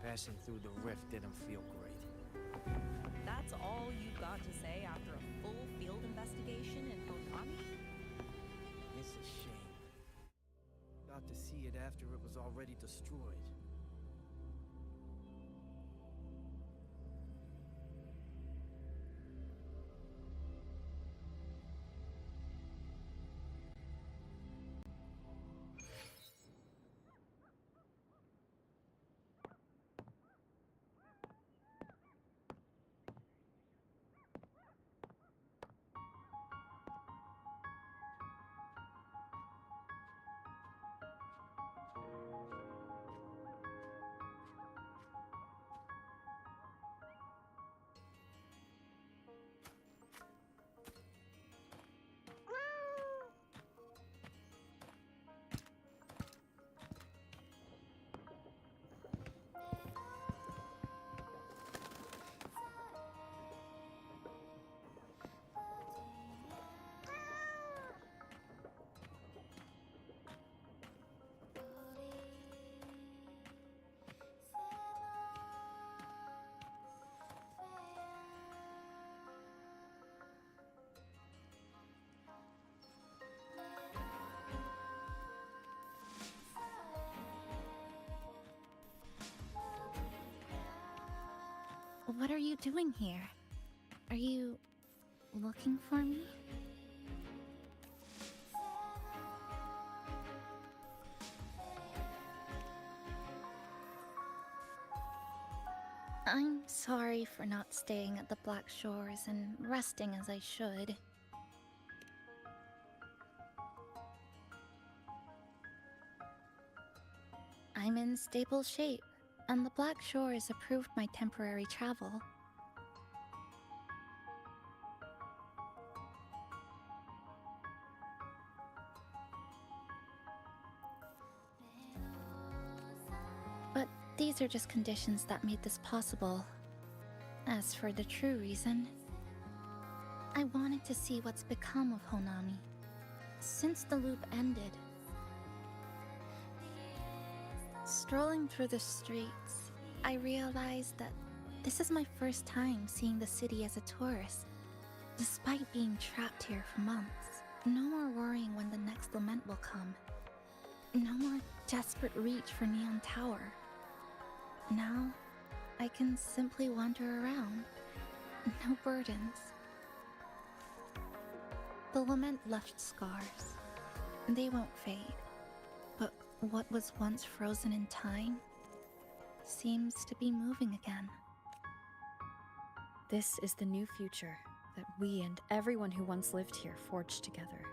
Passing through the rift didn't feel great. That's all you've got to say after a full field investigation in Honami? It's a shame. Got to see it after it was already destroyed. What are you doing here? Are you looking for me? I'm sorry for not staying at the Black Shores and resting as I should. I'm in stable shape, and the Black Shores approved my temporary travel. But these are just conditions that made this possible. As for the true reason, I wanted to see what's become of Honami. Since the loop ended, strolling through the streets, I realized that this is my first time seeing the city as a tourist. Despite being trapped here for months, no more worrying when the next lament will come. No more desperate reach for Neon Tower. Now, I can simply wander around. No burdens. The lament left scars. They won't fade. But what was once frozen in time seems to be moving again. This is the new future that we and everyone who once lived here forged together.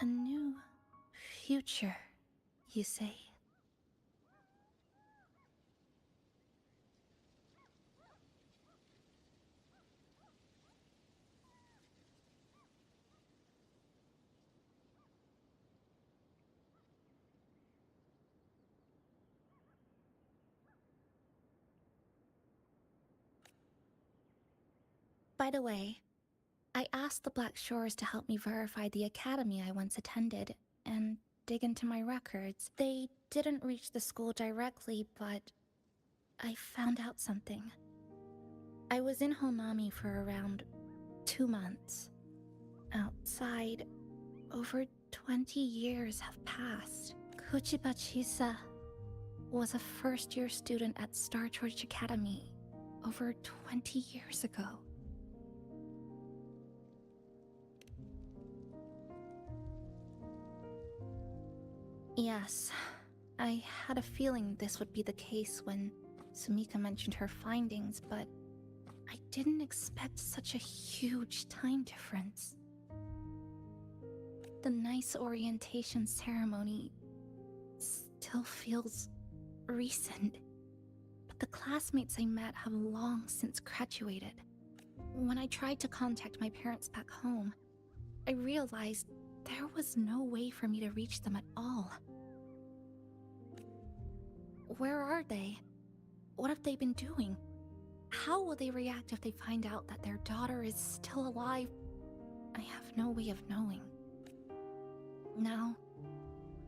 A new future, you say? By the way, I asked the Black Shores to help me verify the academy I once attended and dig into my records. They didn't reach the school directly, but I found out something. I was in Honami for around 2 months. Outside, over 20 years have passed. Kuchiba Chisa was a first-year student at Star Torch Academy over 20 years ago. Yes, I had a feeling this would be the case when Sumika mentioned her findings, but I didn't expect such a huge time difference. The nice orientation ceremony still feels recent, but the classmates I met have long since graduated. When I tried to contact my parents back home, I realized there was no way for me to reach them at all. Where are they? What have they been doing? How will they react if they find out that their daughter is still alive? I have no way of knowing. Now,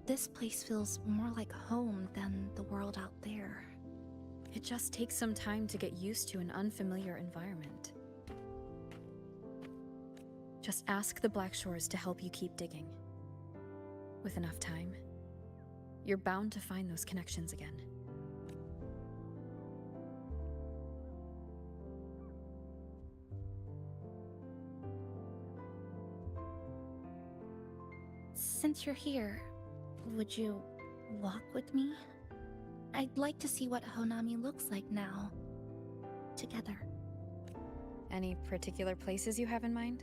this place feels more like home than the world out there. It just takes some time to get used to an unfamiliar environment. Just ask the Black Shores to help you keep digging. With enough time, you're bound to find those connections again. Since you're here, would you walk with me? I'd like to see what Honami looks like now. Together. Any particular places you have in mind?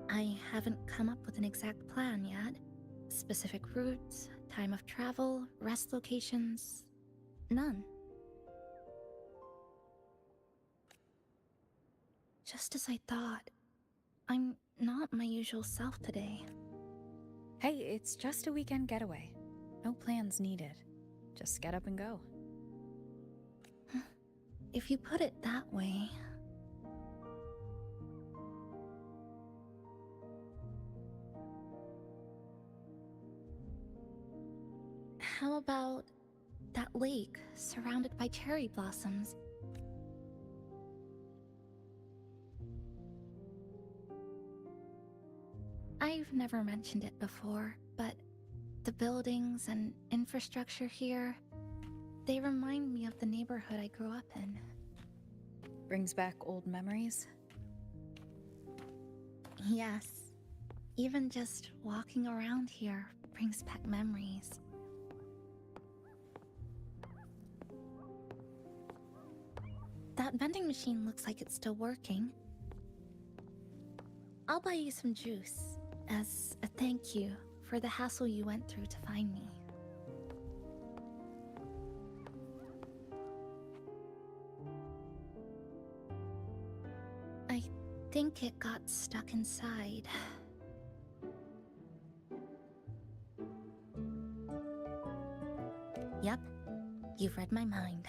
I haven't come up with an exact plan yet. Specific routes, time of travel, rest locations, none. Just as I thought, I'm not my usual self today. Hey, it's just a weekend getaway. No plans needed. Just get up and go. If you put it that way... How about that lake surrounded by cherry blossoms? I've never mentioned it before, but the buildings and infrastructure here, they remind me of the neighborhood I grew up in. Brings back old memories? Yes. Even just walking around here brings back memories. That vending machine looks like it's still working. I'll buy you some juice as a thank you for the hassle you went through to find me. I think it got stuck inside. Yep, you've read my mind.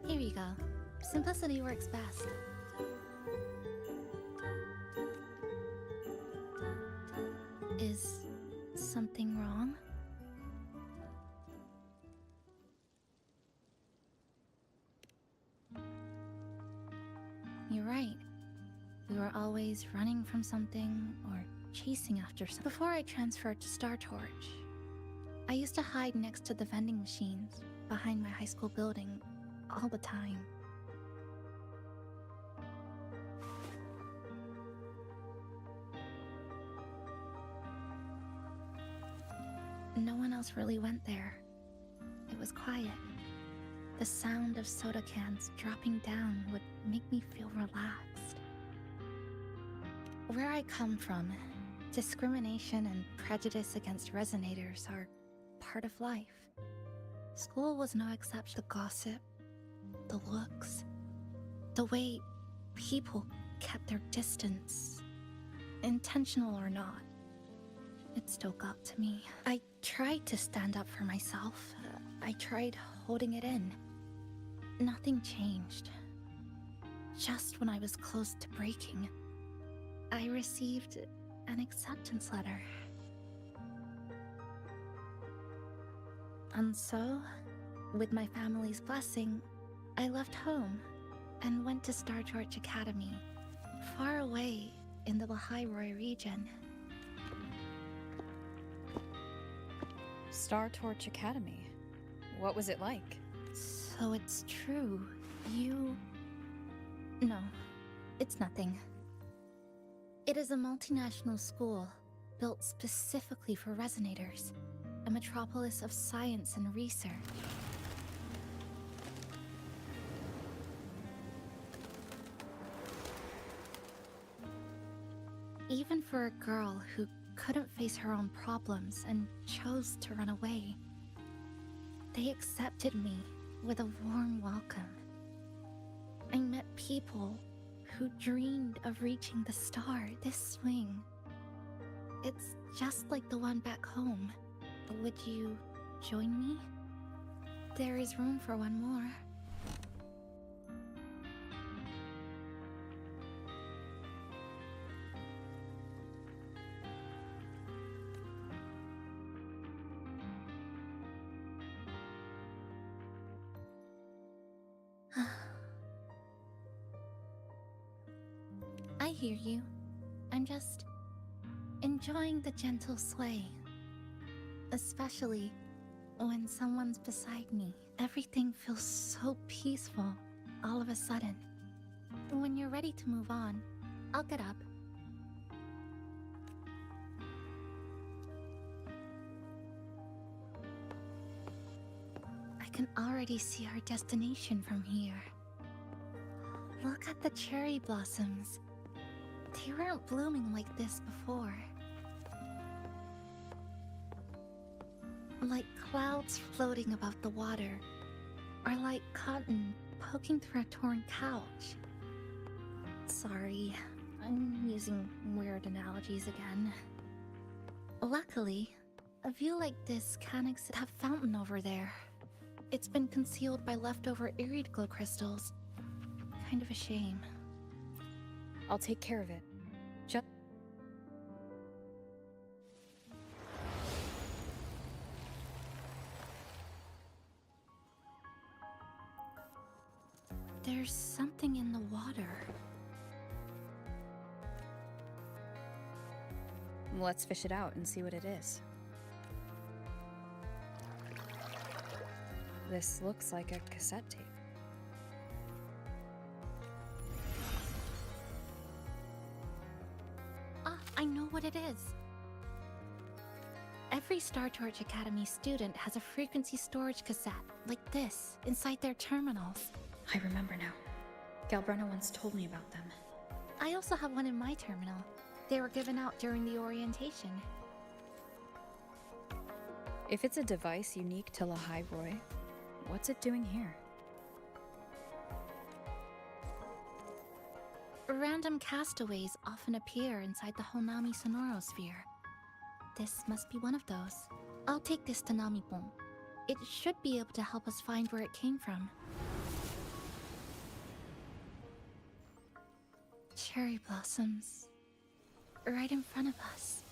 Here you go. Simplicity works best. Is something wrong? You're right. We were always running from something or chasing after something. Before I transferred to Star Torch, I used to hide next to the vending machines behind my high school building all the time. No one else really went there. It was quiet. The sound of soda cans dropping down would make me feel relaxed. Where I come from, discrimination and prejudice against resonators are part of life. School was no exception. The gossip, the looks, the way people kept their distance, intentional or not, it still got to me. I tried to stand up for myself. I tried holding it in. Nothing changed. Just when I was close to breaking, I received an acceptance letter. And so, with my family's blessing, I left home and went to Star Torch Academy, far away in the Lahairoi region. Star Torch Academy. What was it like? So it's true. No, it's nothing. It is a multinational school built specifically for resonators, a metropolis of science and research. Even for a girl who couldn't face her own problems and chose to run away. They accepted me with a warm welcome. I met people who dreamed of reaching the star this swing. It's just like the one back home. Would you join me? There is room for one more. I hear you. I'm just enjoying the gentle sway. Especially when someone's beside me. Everything feels so peaceful all of a sudden. When you're ready to move on, I'll get up. I can already see our destination from here. Look at the cherry blossoms. They weren't blooming like this before. Like clouds floating above the water, or like cotton poking through a torn couch. Sorry, I'm using weird analogies again. Luckily, a view like this can exist. That fountain over there. It's been concealed by leftover irid glow crystals. Kind of a shame. I'll take care of it. Just... There's something in the water. Let's fish it out and see what it is. This looks like a cassette tape. Ah, I know what it is. Every Star Torch Academy student has a frequency storage cassette, like this, inside their terminals. I remember now. Galbrena once told me about them. I also have one in my terminal. They were given out during the orientation. If it's a device unique to Lahai Roy, what's it doing here? Random castaways often appear inside the Honami Sonorosphere. This must be one of those. I'll take this to Namipon. It should be able to help us find where it came from. Cherry blossoms. Right in front of us.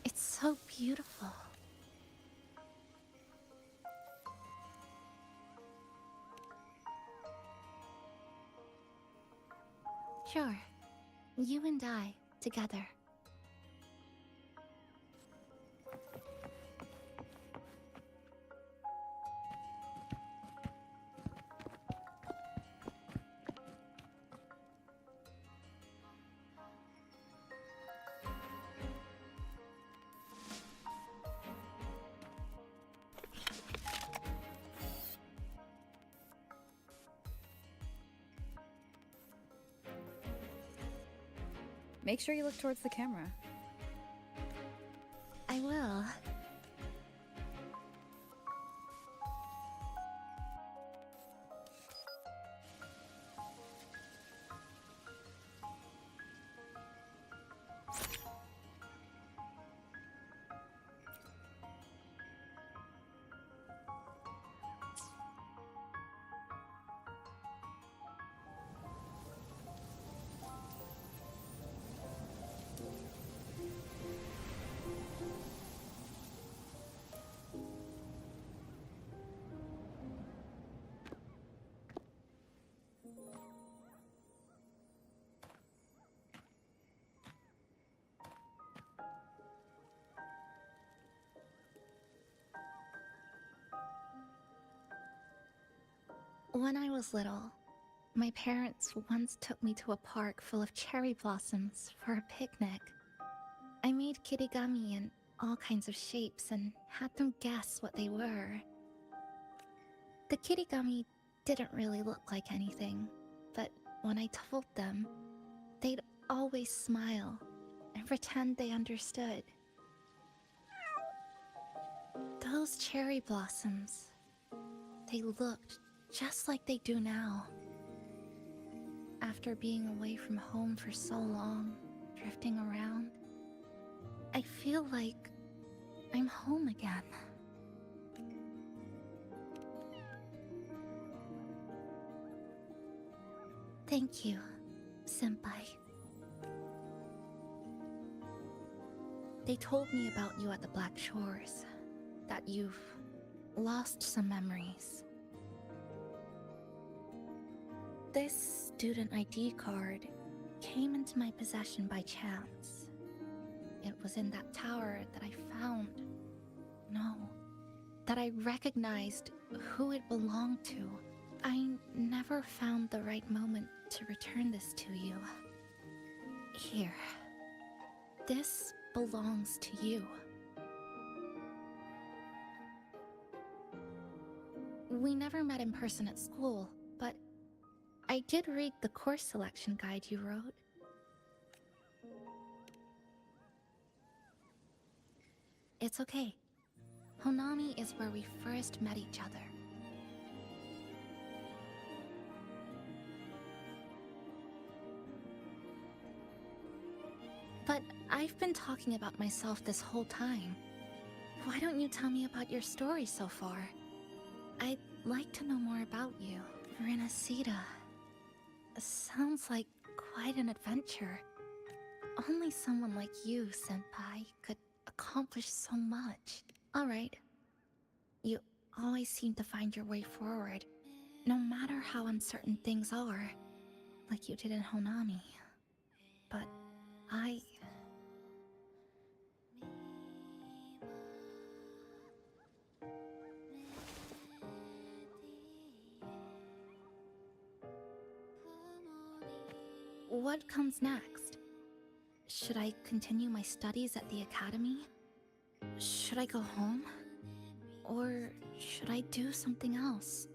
It's so beautiful. Sure. You and I, together. Make sure you look towards the camera. I will. When I was little, my parents once took me to a park full of cherry blossoms for a picnic. I made kirigami in all kinds of shapes and had them guess what they were. The kirigami didn't really look like anything, but when I told them, they'd always smile and pretend they understood. Those cherry blossoms, they looked just like they do now. After being away from home for so long, drifting around, I feel like I'm home again. Thank you, Senpai. They told me about you at the Black Shores, that you've lost some memories. This student ID card came into my possession by chance. It was in that tower that I found. No, that I recognized who it belonged to. I never found the right moment to return this to you. Here. This belongs to you. We never met in person at school, but I did read the course selection guide you wrote. It's okay. Honami is where we first met each other. But I've been talking about myself this whole time. Why don't you tell me about your story so far? I'd like to know more about you. Renacida. Sounds like quite an adventure. Only someone like you, Senpai, could accomplish so much. Alright. You always seem to find your way forward, no matter how uncertain things are, like you did in Honami. But I... What comes next? Should I continue my studies at the academy? Should I go home? Or should I do something else?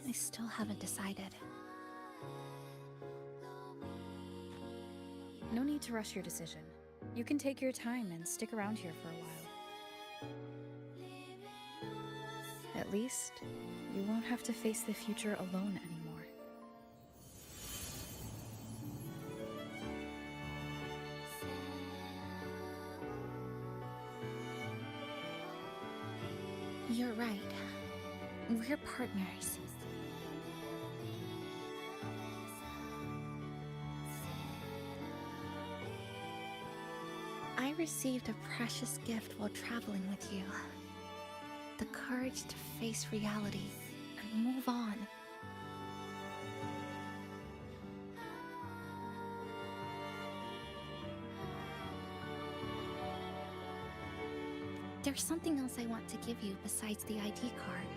I still haven't decided. No need to rush your decision. You can take your time and stick around here for a while. At least, you won't have to face the future alone anymore. You're right. We're partners. I received a precious gift while traveling with you. The courage to face reality and move on. There's something else I want to give you besides the ID card.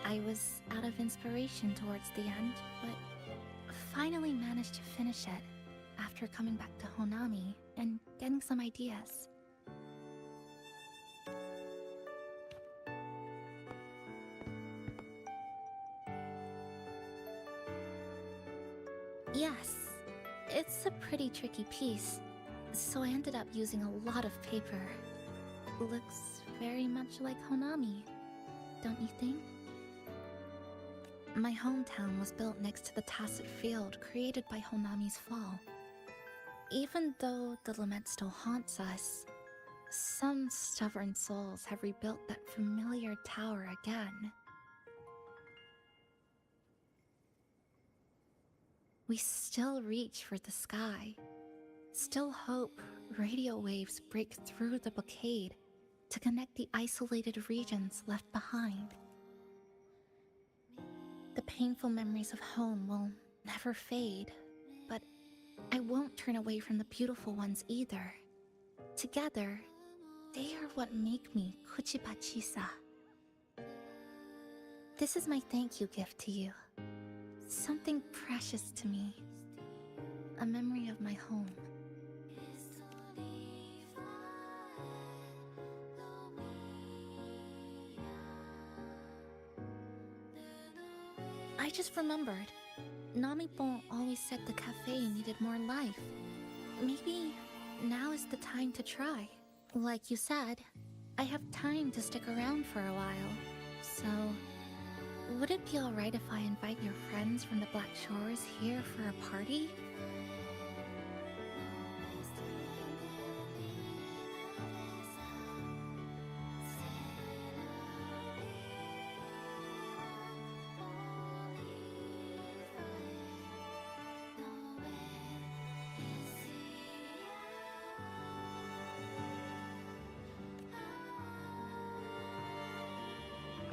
I was out of inspiration towards the end, but finally managed to finish it after coming back to Honami and getting some ideas. Yes, it's a pretty tricky piece. So I ended up using a lot of paper. Looks very much like Honami, don't you think? My hometown was built next to the tacit field created by Honami's fall. Even though the lament still haunts us, some stubborn souls have rebuilt that familiar tower again. We still reach for the sky. Still hope radio waves break through the blockade to connect the isolated regions left behind. The painful memories of home will never fade, but I won't turn away from the beautiful ones either. Together, they are what make me Kuchibachisa. This is my thank you gift to you. Something precious to me. A memory of my home. I just remembered. Namipon always said the cafe needed more life. Maybe now is the time to try. Like you said, I have time to stick around for a while. So, would it be alright if I invite your friends from the Black Shores here for a party?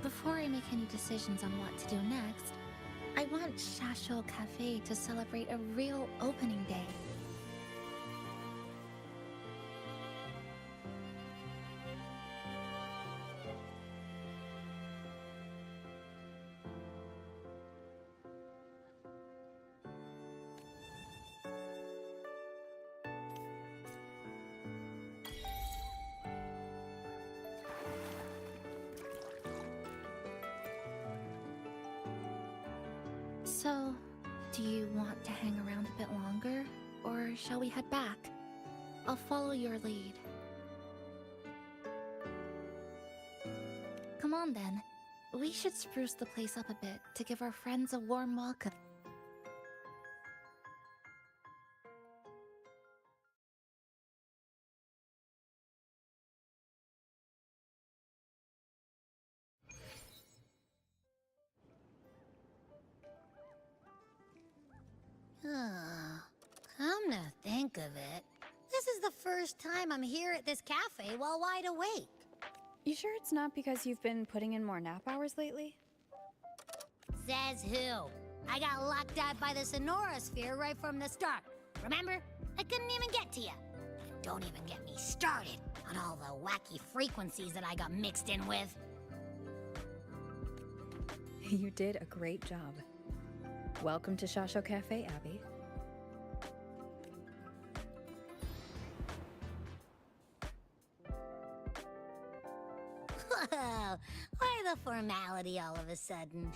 Before I make any decisions on what to do next, I want Shasho Cafe to celebrate a real opening day. So, do you want to hang around a bit longer, or shall we head back? I'll follow your lead. Come on then. We should spruce the place up a bit to give our friends a warm welcome. Come to think of it, this is the first time I'm here at this cafe while wide awake. You sure it's not because you've been putting in more nap hours lately? Says who? I got locked out by the Sonora Sphere right from the start. Remember? I couldn't even get to you. And don't even get me started on all the wacky frequencies that I got mixed in with. You did a great job. Welcome to Shasho Cafe, Abby. Whoa, why the formality all of a sudden?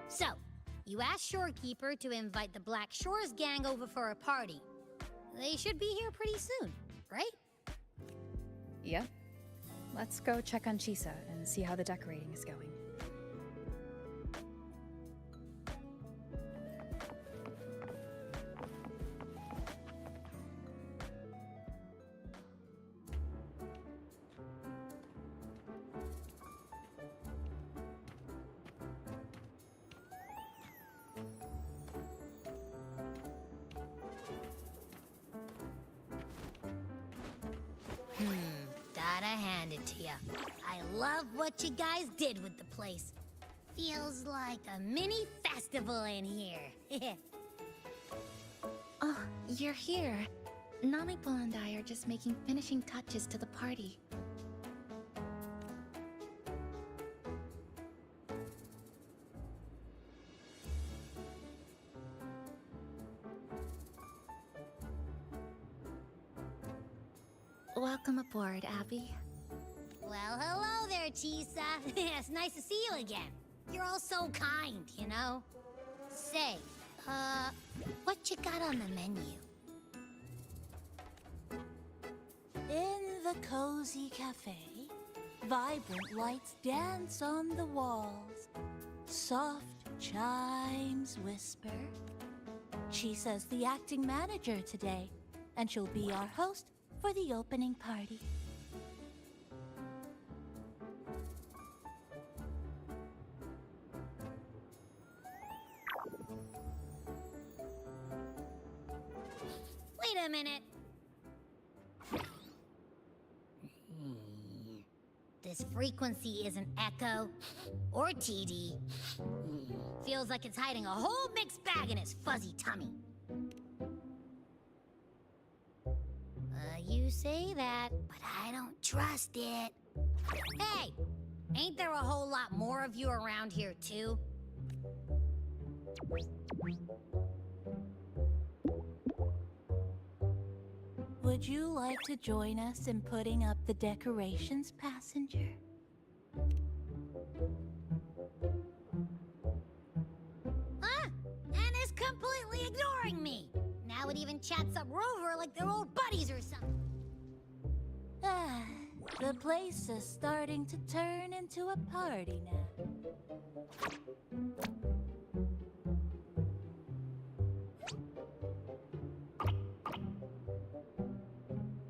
So, you asked Shorekeeper to invite the Black Shores gang over for a party. They should be here pretty soon, right? Yep. Let's go check on Chisa and see how the decorating is going. Gotta hand it to ya. I love what you guys did with the place. Feels like a mini festival in here. Oh, you're here. Namipon and I are just making finishing touches to the party. Welcome aboard, Abby. Well, hello there, Chisa. It's nice to see you again. You're all so kind, you know? Say, what you got on the menu? In the cozy cafe, vibrant lights dance on the walls. Soft chimes whisper. Chisa's the acting manager today, and she'll be our host for the opening party. Wait a minute. This frequency isn't echo or TD. Feels like it's hiding a whole mixed bag in its fuzzy tummy. You say that, but I don't trust it. Hey, ain't there a whole lot more of you around here too? Would you like to join us in putting up the decorations, passenger? ignoring me. Now it even chats up Rover like they're old buddies or something. Ah, the place is starting to turn into a party now.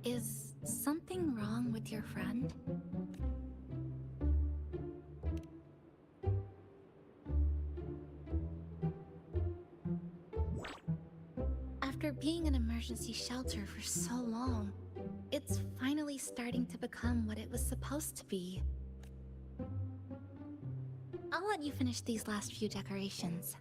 Is something wrong with your friend? After being an emergency shelter for so long, it's finally starting to become what it was supposed to be. I'll let you finish these last few decorations.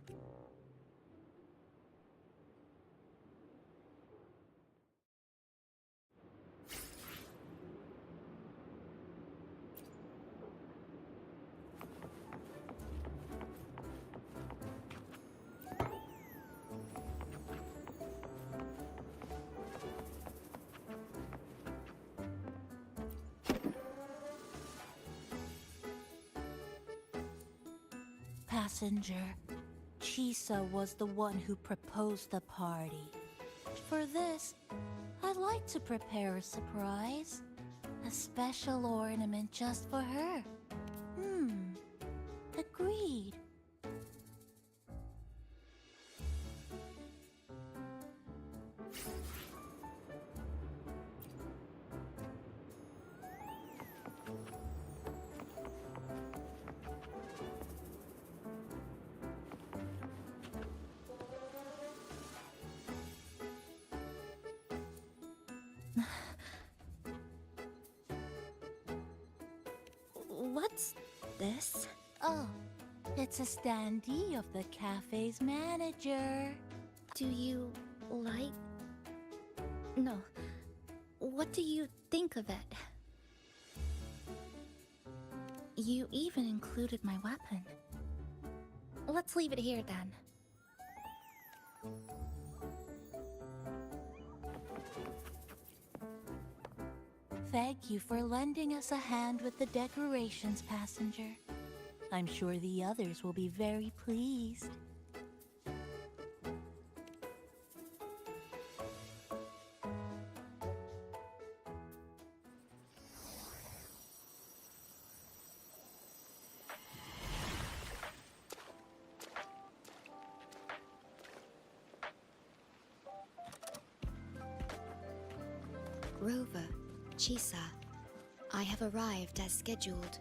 Passenger, Chisa was the one who proposed the party. For this, I'd like to prepare a surprise. A special ornament just for her. Agreed. What's this? Oh, it's a standee of the cafe's manager. Do you like... No. What do you think of it? You even included my weapon. Let's leave it here then. Thank you for lending us a hand with the decorations, passenger. I'm sure the others will be very pleased. Rover, Chisa, I have arrived as scheduled.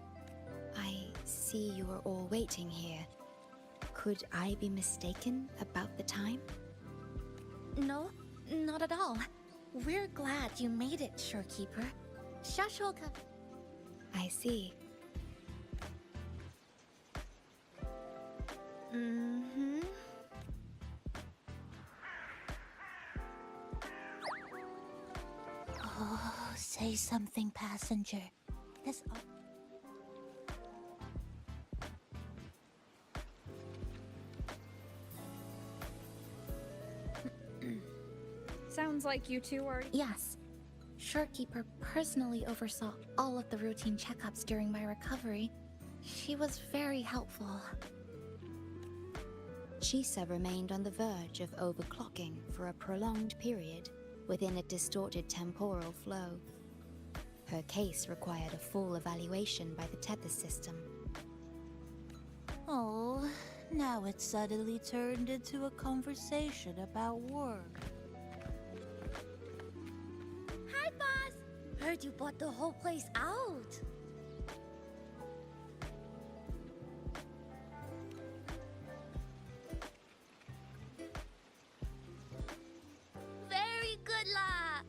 I see you are all waiting here. Could I be mistaken about the time? No, not at all. We're glad you made it, Shorekeeper. Shashoka. I see. Mm-hmm. Oh, say something, passenger. This... Sounds like you two are... Yes. Shorekeeper personally oversaw all of the routine checkups during my recovery. She was very helpful. Chisa remained on the verge of overclocking for a prolonged period within a distorted temporal flow. Her case required a full evaluation by the tether system. Oh, now it's suddenly turned into a conversation about work. Hi, boss. Heard you bought the whole place out. Very good, La.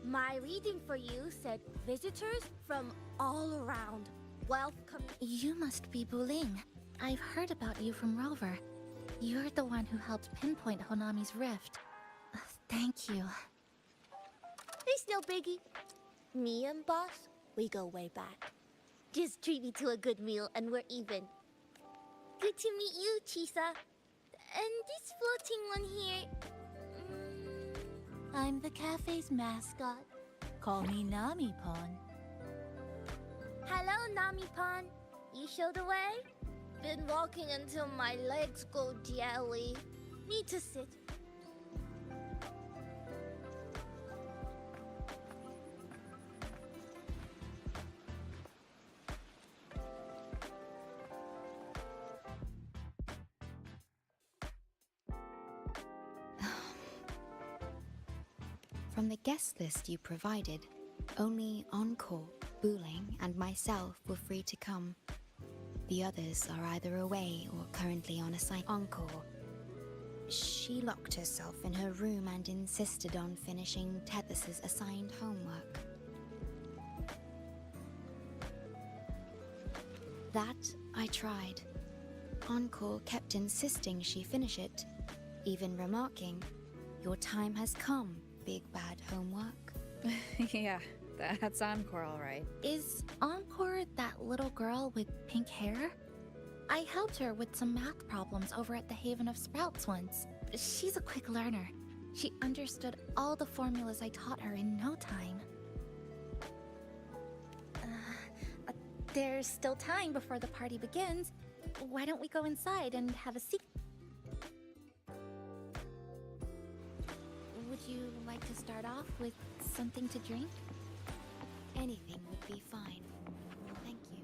My reading for you said visitors from all around. Welcome. You must be Buling. I've heard about you from Rover. You're the one who helped pinpoint Honami's rift. Thank you. It's no biggie. Me and boss, we go way back. Just treat me to a good meal and we're even. Good to meet you, Chisa. And this floating one here... I'm the cafe's mascot. Call me Nami-pon. Hello, Nami-pon. You show the way? Been walking until my legs go jelly. Need to sit. From the guest list you provided, only Encore, Booling, and myself were free to come. The others are either away or currently on assignment. Encore. She locked herself in her room and insisted on finishing Tethys's assigned homework. That I tried. Encore kept insisting she finish it, even remarking, "Your time has come, big bad homework." Yeah, that's Encore, all right. Is Encore that little girl with pink hair? I helped her with some math problems over at the Haven of Sprouts once. She's a quick learner. She understood all the formulas I taught her in no time. There's still time before the party begins. Why don't we go inside and have a seat? Would you like to start off with something to drink? Anything would be fine. Thank you.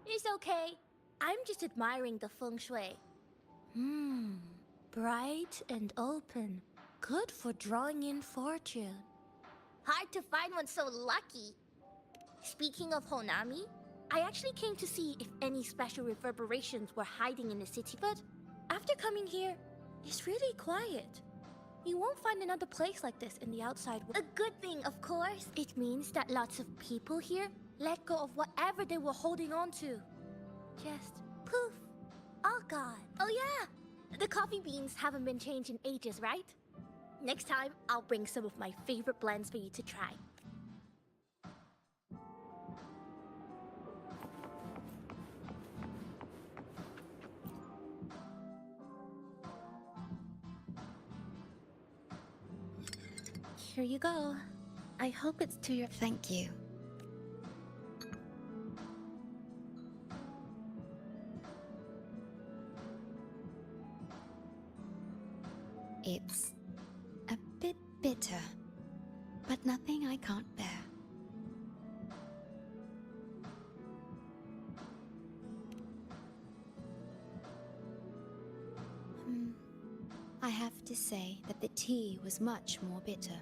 It's okay. I'm just admiring the feng shui. Bright and open. Good for drawing in fortune. Hard to find one so lucky. Speaking of Honami, I actually came to see if any special reverberations were hiding in the city, but after coming here, it's really quiet. You won't find another place like this in the outside world. A good thing, of course. It means that lots of people here let go of whatever they were holding on to. Just poof, all gone. Oh yeah, the coffee beans haven't been changed in ages, right? Next time, I'll bring some of my favorite blends for you to try. Here you go. I hope it's to your... Thank you. It's a bit bitter, but nothing I can't bear. I have to say that the tea was much more bitter.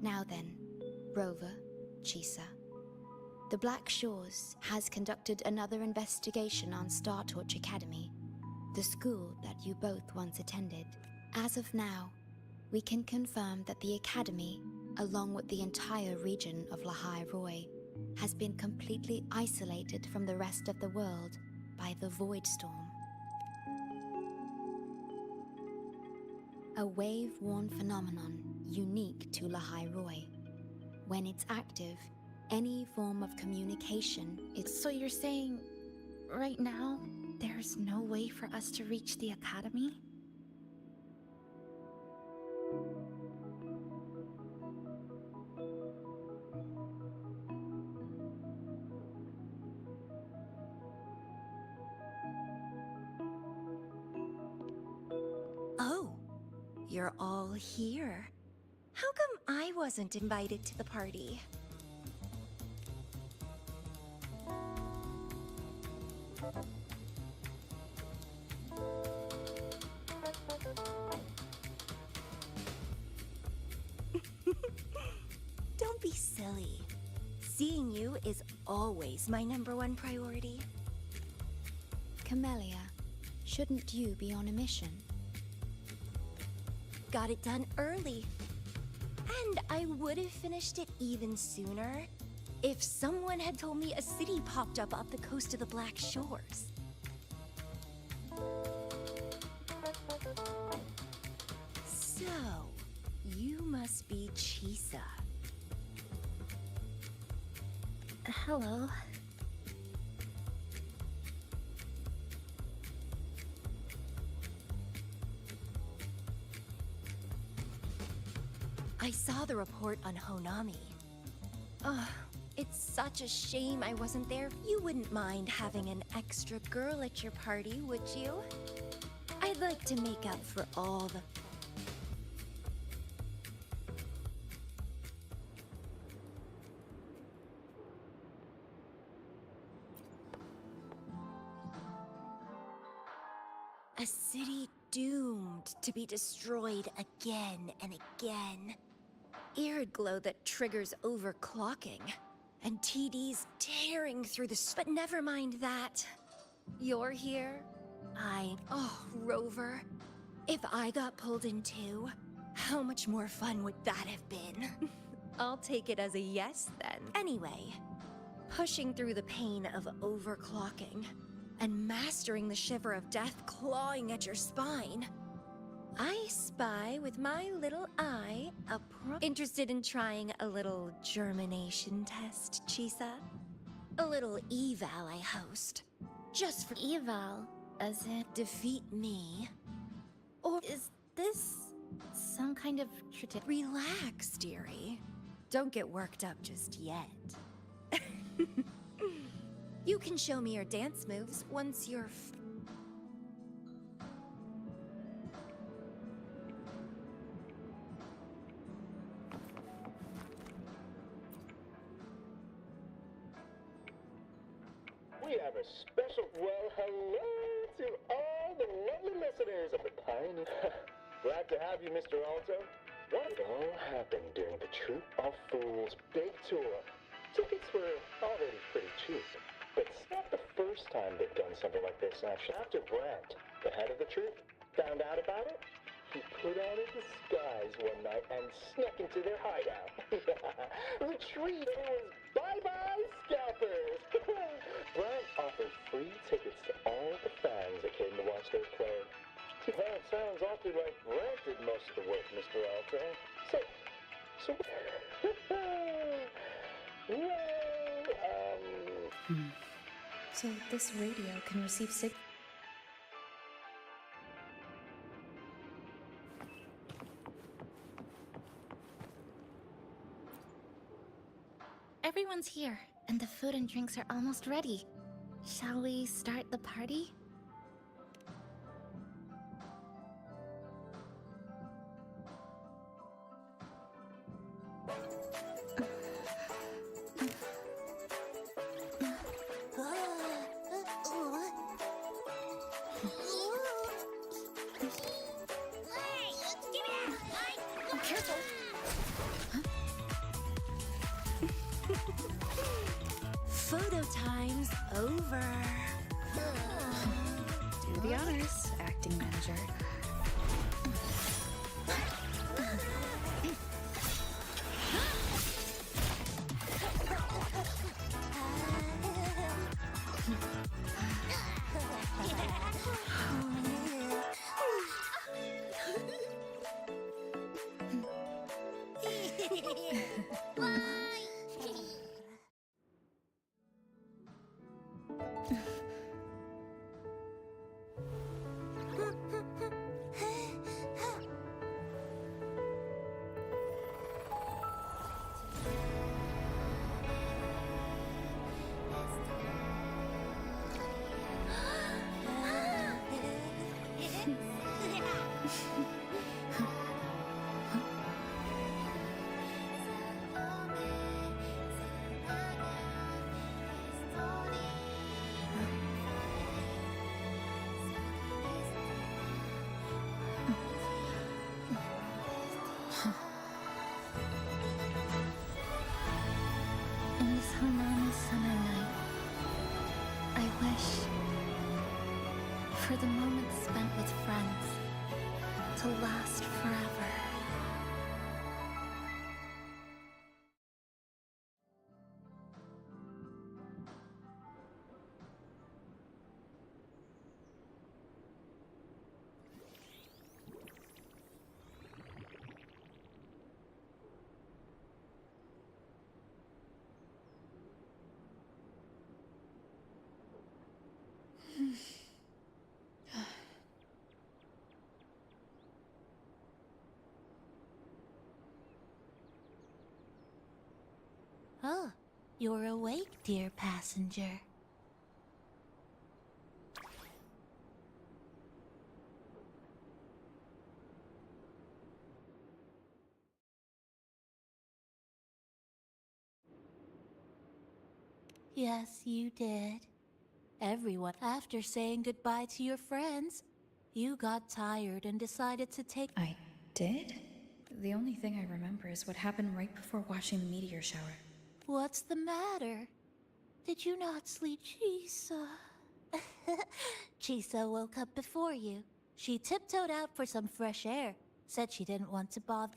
Now then, Rover, Chisa. The Black Shores has conducted another investigation on Star Torch Academy, the school that you both once attended. As of now, we can confirm that the Academy, along with the entire region of Lahai Roy, has been completely isolated from the rest of the world by the Void Storm. A wave-worn phenomenon unique to Lahai Roy. When it's active, any form of communication is... So you're saying, right now, there's no way for us to reach the Academy? Oh, you're all here. How come I wasn't invited to the party? Don't be silly. Seeing you is always my #1 priority. Camellia, shouldn't you be on a mission? Got it done early. And I would have finished it even sooner if someone had told me a city popped up off the coast of the Black Shores. So, you must be Chisa. Hello. I saw the report on Honami. Ugh, it's such a shame I wasn't there. You wouldn't mind having an extra girl at your party, would you? I'd like to make up for all the... A city doomed to be destroyed again and again. Eerid glow that triggers overclocking. And TDs tearing through the but never mind that. You're here. Oh, Rover. If I got pulled in too, how much more fun would that have been? I'll take it as a yes then. Anyway, pushing through the pain of overclocking and mastering the shiver of death clawing at your spine, I spy with my little eye a interested in trying a little germination test, Chisa? A little eval I host. Just for Eval, as in... defeat me. Or Is this some kind of tradition? relax, dearie. Don't get worked up just yet. You can show me your dance moves once you're We have a special, well, hello to all the lovely listeners of the Pioneer. Glad to have you, Mr. Alto. What all happened during the Troop of Fools big tour? Tickets were already pretty cheap, but it's not the first time they've done something like this, actually. After Brent, the head of the troop, found out about it, he put on a disguise one night and snuck into their hideout. Retreat! It was bye-bye scalpers! Brent offered free tickets to all the fans that came to watch their play. Well, it sounds awfully like Brent did most of the work, Mr. Alto. So this radio can receive signals. Everyone's here, and the food and drinks are almost ready. Shall we start the party? photo time's over. Do the honors, acting manager. In this Hanami summer night, I wish for the moments spent with friends to last forever. Oh, you're awake, dear passenger. Yes, you did. Everyone, after saying goodbye to your friends, You got tired and decided to take... I did? The only thing I remember is what happened right before watching the meteor shower. What's the matter? Did you not sleep, Chisa? Chisa woke up before you. She tiptoed out for some fresh air. Said she didn't want to bother...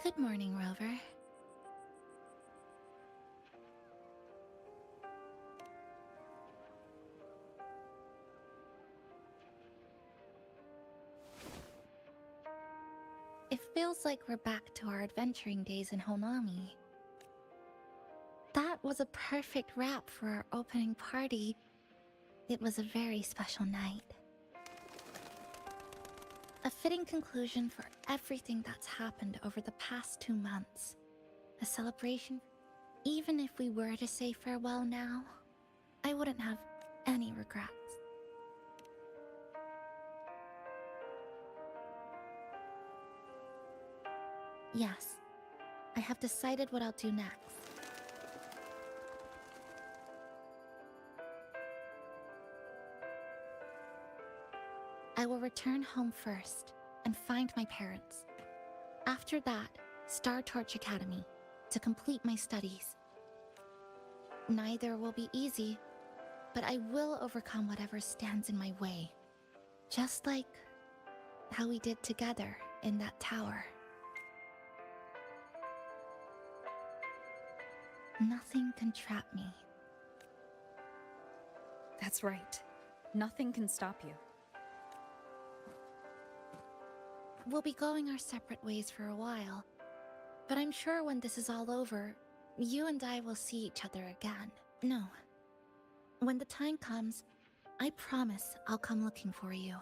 Good morning, Rover. It feels like we're back to our adventuring days in Honami. That was a perfect wrap for our opening party. It was a very special night. A fitting conclusion for everything that's happened over the past 2 months. A celebration. Even if we were to say farewell now, I wouldn't have any regrets. Yes, I have decided what I'll do next. I will return home first and find my parents. After that, Star Torch Academy to complete my studies. Neither will be easy, but I will overcome whatever stands in my way. Just like how we did together in that tower. Nothing can trap me. That's right. Nothing can stop you. We'll be going our separate ways for a while, but I'm sure when this is all over, you and I will see each other again. No. When the time comes, I promise I'll come looking for you.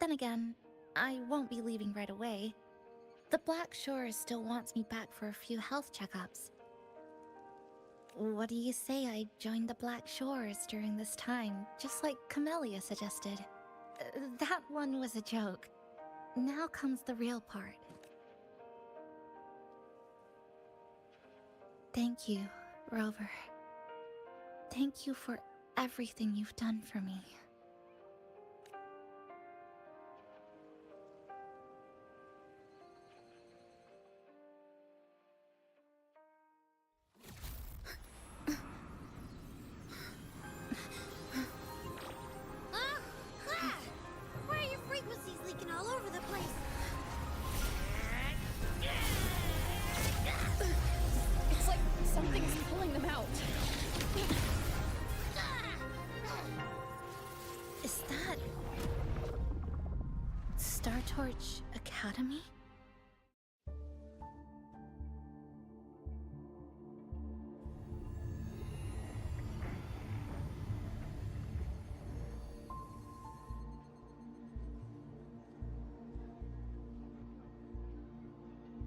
Then again, I won't be leaving right away. The Black Shores still wants me back for a few health checkups. What do you say I join the Black Shores during this time, just like Camellia suggested? That one was a joke. Now comes the real part. Thank you, Rover. Thank you for everything you've done for me. Why are your frequencies leaking all over the place? It's like something is pulling them out. Is that... Star Torch Academy?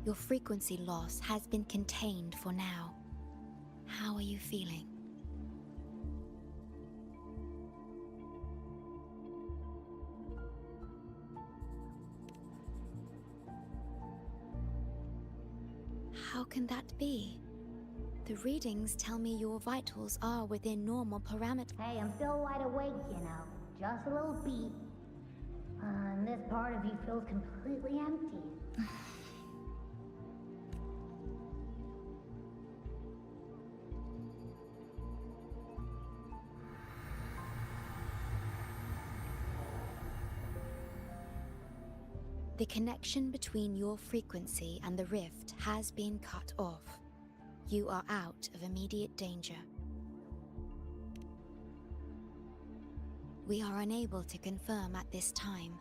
Your frequency loss has been contained for now. How are you feeling? How can that be? The readings tell me your vitals are within normal parameters. Hey, I'm still wide awake, you know. Just a little beat. And this part of you feels completely empty. The connection between your frequency and the rift has been cut off. You are out of immediate danger. We are unable to confirm at this time,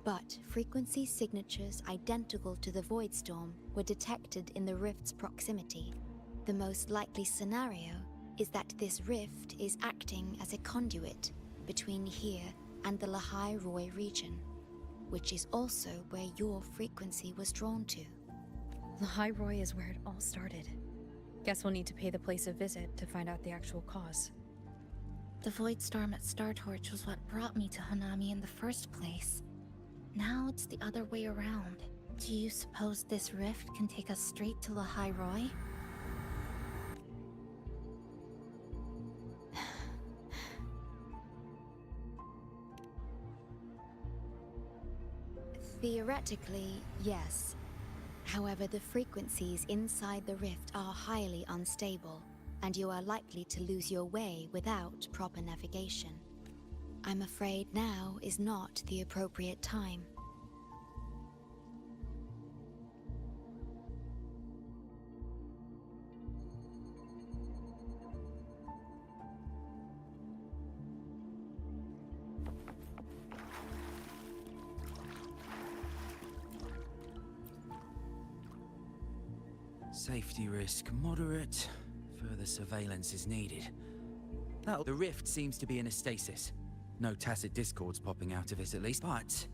But frequency signatures identical to the Void Storm were detected in the rift's proximity. The most likely scenario is that this rift is acting as a conduit between here and the Lehigh Roy region, which is also where your frequency was drawn to. Lehigh Roy is where it all started. Guess we'll need to pay the place a visit to find out the actual cause. The Void Storm at Startorch was what brought me to Hanami in the first place. Now it's the other way around. Do you suppose this rift can take us straight to Lehigh Roy? Theoretically, yes. However, the frequencies inside the rift are highly unstable, and you are likely to lose your way without proper navigation. I'm afraid now is not the appropriate time. Safety risk moderate. Further surveillance is needed. The rift seems to be in a stasis. No tacit discords popping out of it at least, but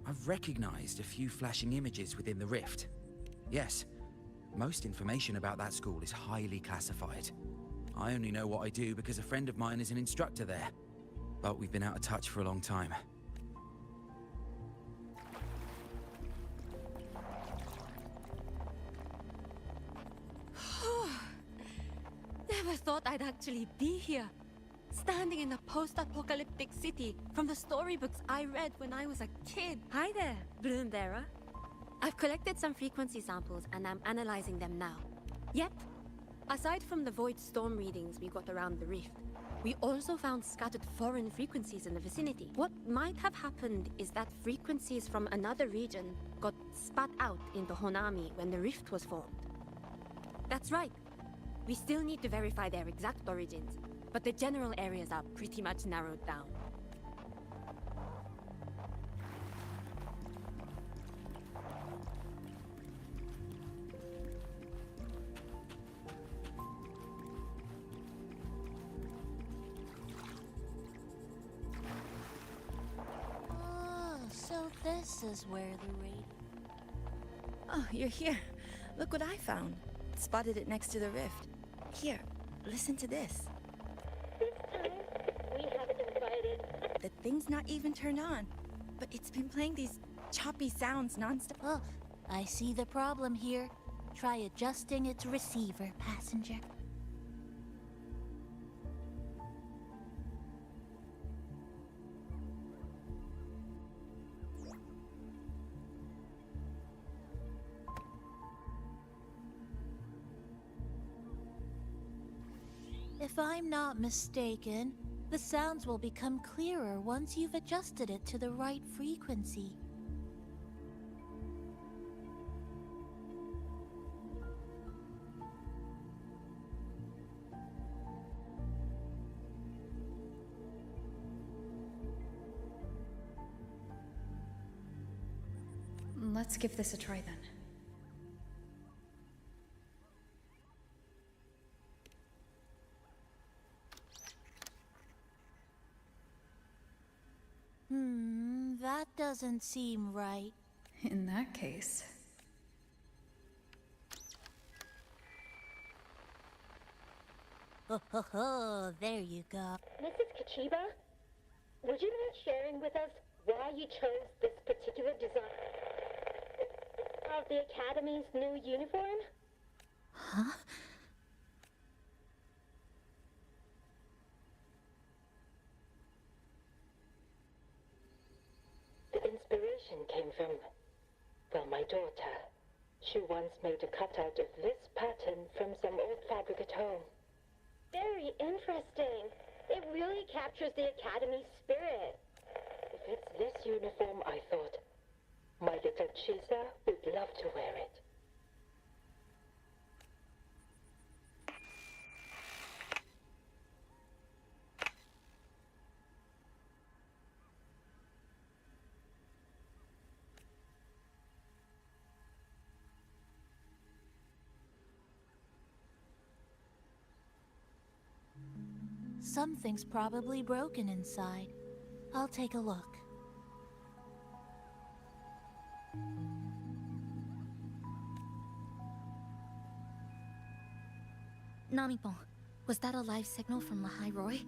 I've recognized a few flashing images within the rift. Yes, most information about that school is highly classified. I only know what I do because a friend of mine is an instructor there. But we've been out of touch for a long time. Never thought I'd actually be here. Standing in a post-apocalyptic city from the storybooks I read when I was a kid. Hi there, Bloombearer. I've collected some frequency samples and I'm analyzing them now. Yep. Aside from the Void Storm readings we got around the rift, we also found scattered foreign frequencies in the vicinity. What might have happened is that frequencies from another region got spat out into Honami when the rift was formed. That's right. We still need to verify their exact origins, but the general areas are pretty much narrowed down. Oh, so this is where the raid... Oh, you're here. Look what I found. Spotted it next to the rift. Here, listen to this. This time, we haven't invited. The thing's not even turned on, but it's been playing these choppy sounds nonstop. Oh, I see the problem here. Try adjusting its receiver, passenger. If I'm not mistaken, the sounds will become clearer once you've adjusted it to the right frequency. Let's give this a try then. That doesn't seem right. In that case... Oh, there you go. Mrs. Kachiba, would you mind sharing with us why you chose this particular design of the Academy's new uniform? Huh? The inspiration came from, well, my daughter. She once made a cutout of this pattern from some old fabric at home. Very interesting. It really captures the Academy's spirit. If it's this uniform, I thought, my little Chisa would love to wear it. Something's probably broken inside. I'll take a look. Namipon, was that a live signal from Lahai Roy?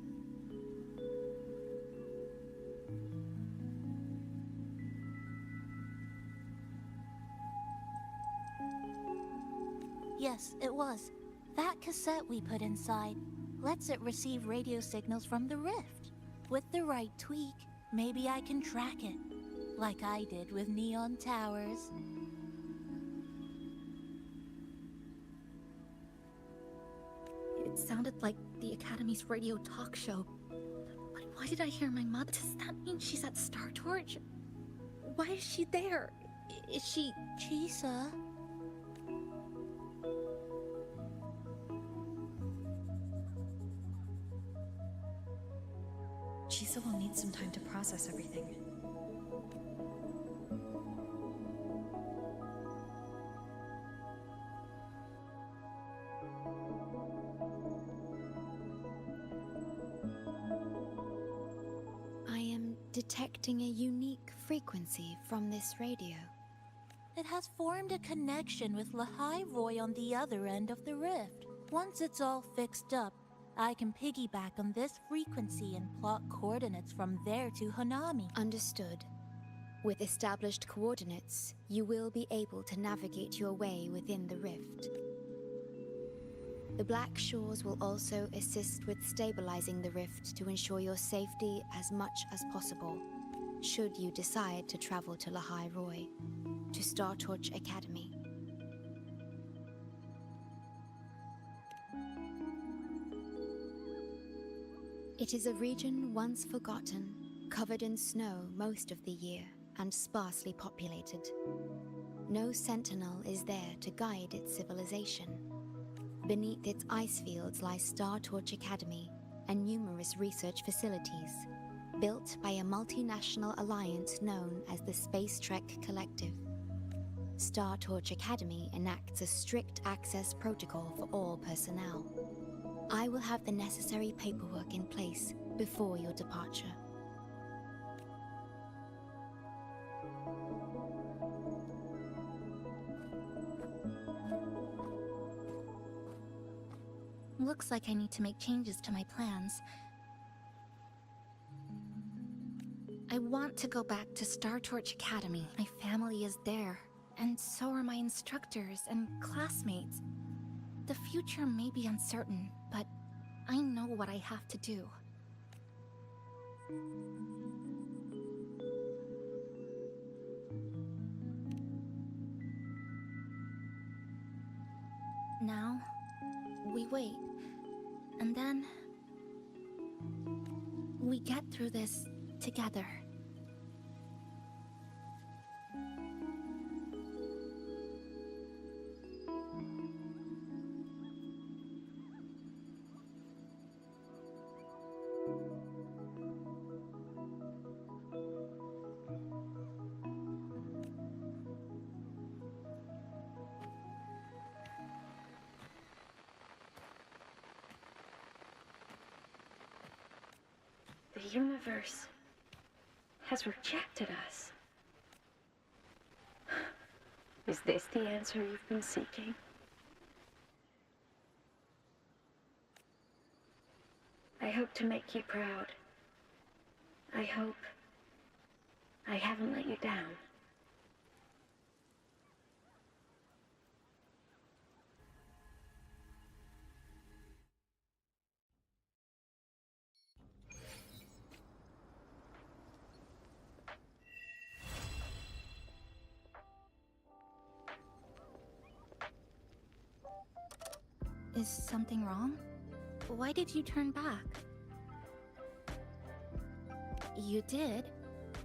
Yes, it was. That cassette we put inside lets it receive radio signals from the rift. With the right tweak, maybe I can track it, like I did with Neon Towers. It sounded like the Academy's radio talk show. But why did I hear my mother? Does that mean she's at Star Torch? Why is she there? Is she... Chisa? Chisa will need some time to process everything. I am detecting a unique frequency from this radio. It has formed a connection with Lahai Roy on the other end of the rift. Once it's all fixed up, I can piggyback on this frequency and plot coordinates from there to Hanami. Understood. With established coordinates, you will be able to navigate your way within the rift. The Black Shores will also assist with stabilizing the rift to ensure your safety as much as possible, should you decide to travel to Lahai Roy, to Star Torch Academy. It is a region once forgotten, covered in snow most of the year, and sparsely populated. No sentinel is there to guide its civilization. Beneath its ice fields lies Star Torch Academy and numerous research facilities, built by a multinational alliance known as the Space Trek Collective. Star Torch Academy enacts a strict access protocol for all personnel. I will have the necessary paperwork in place before your departure. Looks like I need to make changes to my plans. I want to go back to Star Torch Academy. My family is there, and so are my instructors and classmates. The future may be uncertain, but I know what I have to do. Now, we wait, and then we get through this together. The universe has rejected us. Is this the answer you've been seeking? I hope to make you proud. I hope I haven't let you down. Is something wrong? Why did you turn back? You did.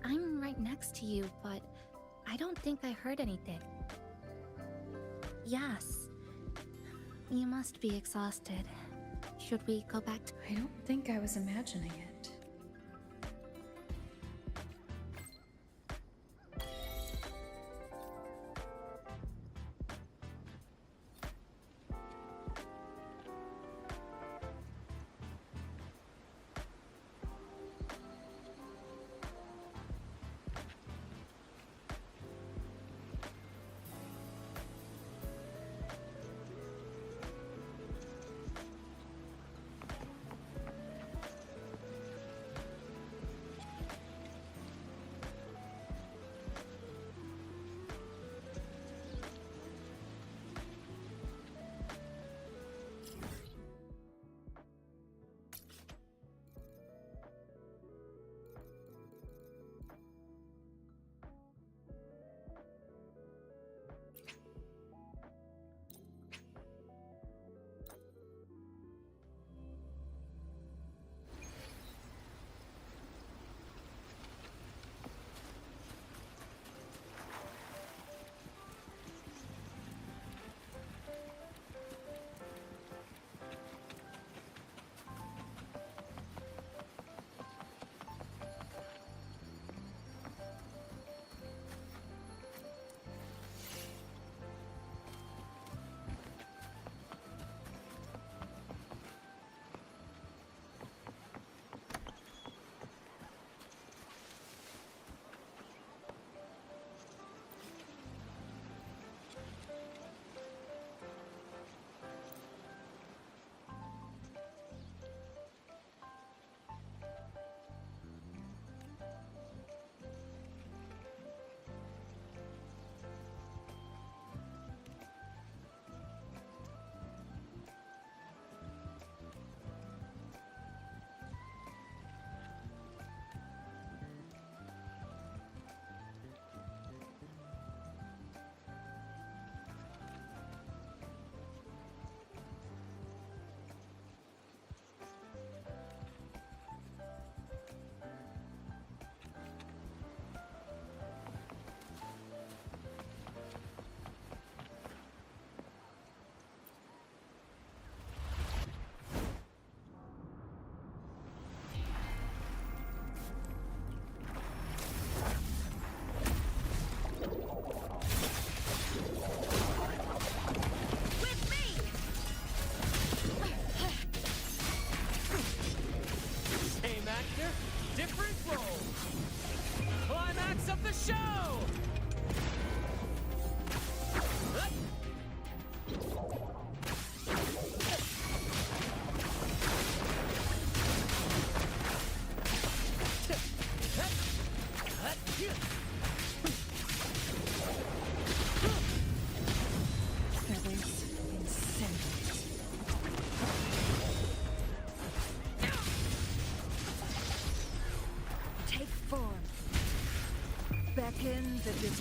I'm right next to you, but I don't think I heard anything. Yes. You must be exhausted. Should we go back to... I don't think I was imagining it.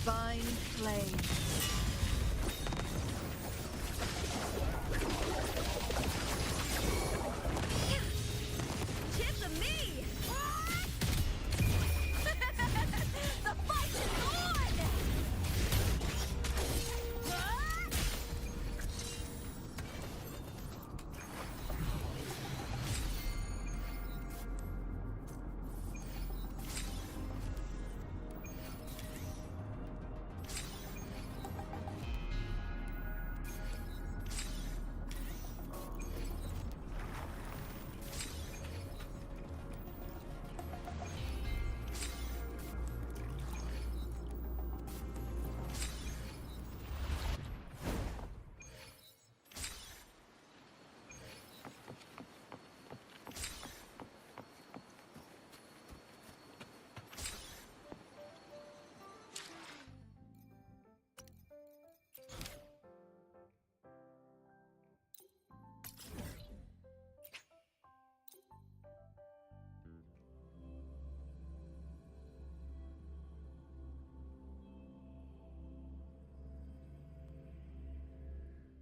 divine flame. Tip of me! The fight is on!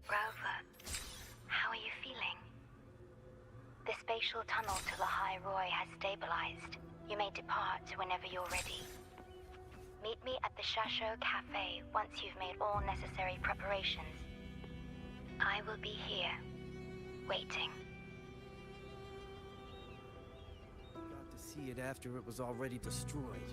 Rover, how are you feeling? The spatial tunnel to the High Roy has stabilized. You may depart whenever you're ready. Meet me at the Shasho Cafe once you've made all necessary preparations. I will be here, waiting. Got to see it after it was already destroyed.